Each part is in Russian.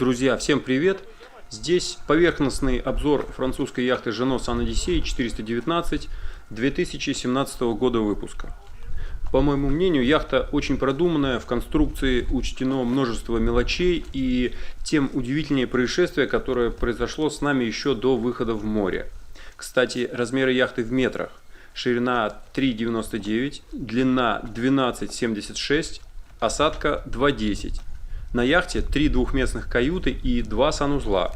Друзья, всем привет! Здесь поверхностный обзор французской яхты Jeanneau Sun-Odyssey 419 2017 года выпуска. По моему мнению, яхта очень продуманная, в конструкции учтено множество мелочей и тем удивительнее происшествие, которое произошло с нами еще до выхода в море. Кстати, размеры яхты в метрах. Ширина 3,99, длина 12,76, осадка 2,10. На яхте 3 двухместных каюты и 2 санузла.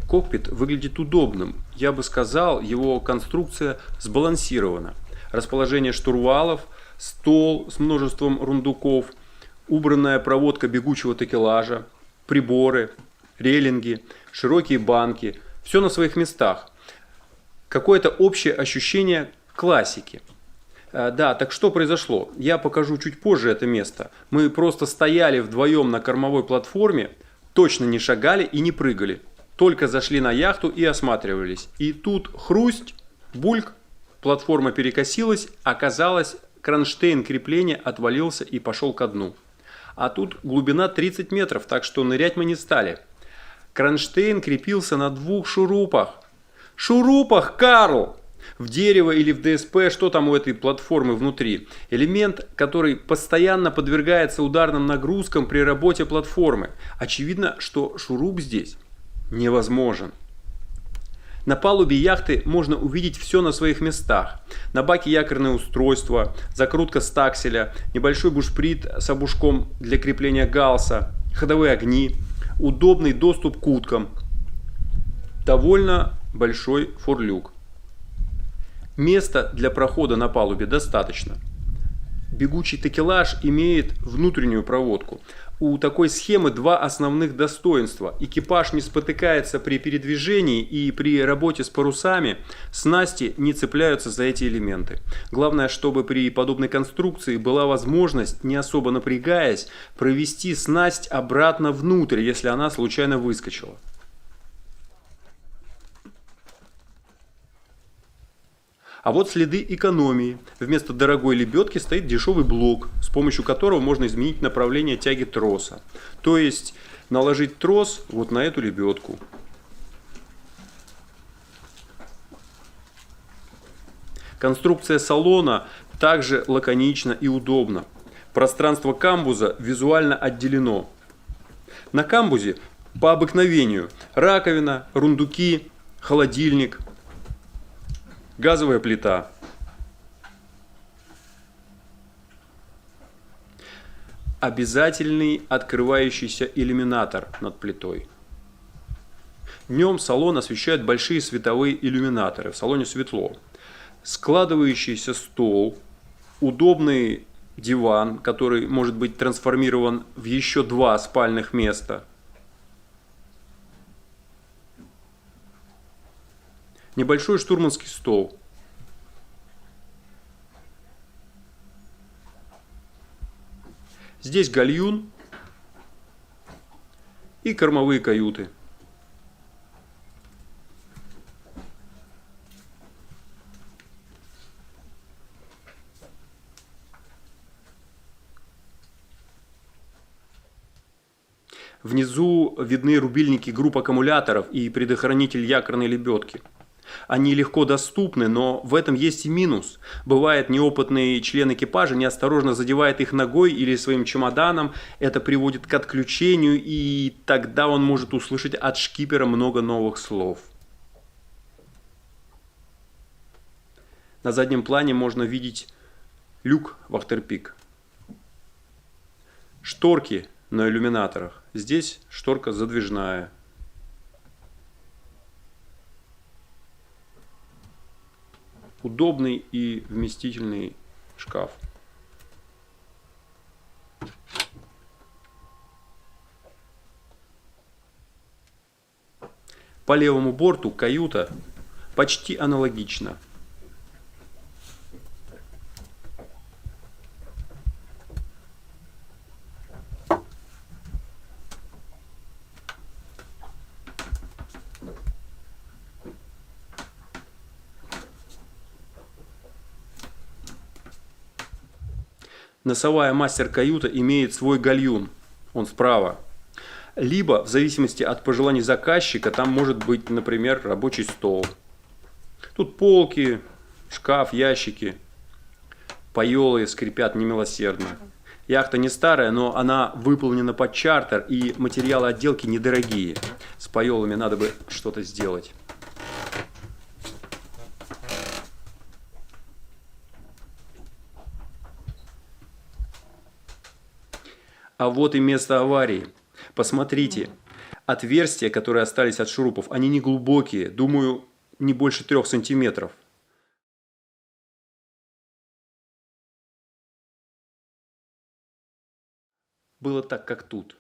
Кокпит выглядит удобным. Я бы сказал, его конструкция сбалансирована. Расположение штурвалов, стол с множеством рундуков, убранная проводка бегучего такелажа, приборы, рейлинги, широкие банки. Все на своих местах. Какое-то общее ощущение классики. Да, так что произошло? Я покажу чуть позже это место. Мы просто стояли вдвоем на кормовой платформе, точно не шагали и не прыгали. Только зашли на яхту и осматривались. И тут хрусть, бульк, платформа перекосилась, оказалось, кронштейн крепления отвалился и пошел ко дну. А тут глубина 30 метров, так что нырять мы не стали. Кронштейн крепился на 2 шурупах. Шурупах, Карл! В дерево или в ДСП, что там у этой платформы внутри. Элемент, который постоянно подвергается ударным нагрузкам при работе платформы. Очевидно, что шуруп здесь невозможен. На палубе яхты можно увидеть все на своих местах. На баке якорное устройство, закрутка стакселя, небольшой бушприт с обушком для крепления галса, ходовые огни, удобный доступ к уткам, довольно большой форлюк. Места для прохода на палубе достаточно. Бегучий такелаж имеет внутреннюю проводку. У такой схемы 2 основных достоинства. Экипаж не спотыкается при передвижении и при работе с парусами снасти не цепляются за эти элементы. Главное, чтобы при подобной конструкции была возможность, не особо напрягаясь, провести снасть обратно внутрь, если она случайно выскочила. А вот следы экономии. Вместо дорогой лебедки стоит дешевый блок, с помощью которого можно изменить направление тяги троса. То есть наложить трос вот на эту лебедку. Конструкция салона также лаконична и удобна. Пространство камбуза визуально отделено. На камбузе по обыкновению раковина, рундуки, холодильник, газовая плита. Обязательный открывающийся иллюминатор над плитой. Днем салон освещают большие световые иллюминаторы. В салоне светло. Складывающийся стол, удобный диван, который может быть трансформирован в еще 2 спальных места. Небольшой штурманский стол. Здесь гальюн и кормовые каюты. Внизу видны рубильники групп аккумуляторов и предохранитель якорной лебедки. Они легко доступны, но в этом есть и минус. Бывает, неопытный член экипажа неосторожно задевает их ногой или своим чемоданом. Это приводит к отключению, и тогда он может услышать от шкипера много новых слов. На заднем плане можно видеть люк в Afterpeak. Шторки на иллюминаторах. Здесь шторка задвижная. Удобный и вместительный шкаф. По левому борту каюта почти аналогична. Носовая мастер-каюта имеет свой гальюн, он справа. Либо, в зависимости от пожеланий заказчика, там может быть, например, рабочий стол. Тут полки, шкаф, ящики, пайолы скрипят немилосердно. Яхта не старая, но она выполнена под чартер, и материалы отделки недорогие. С пайолами надо бы что-то сделать. А вот и место аварии. Посмотрите, отверстия, которые остались от шурупов, они не глубокие, думаю, не больше 3 сантиметров. Было так, как тут.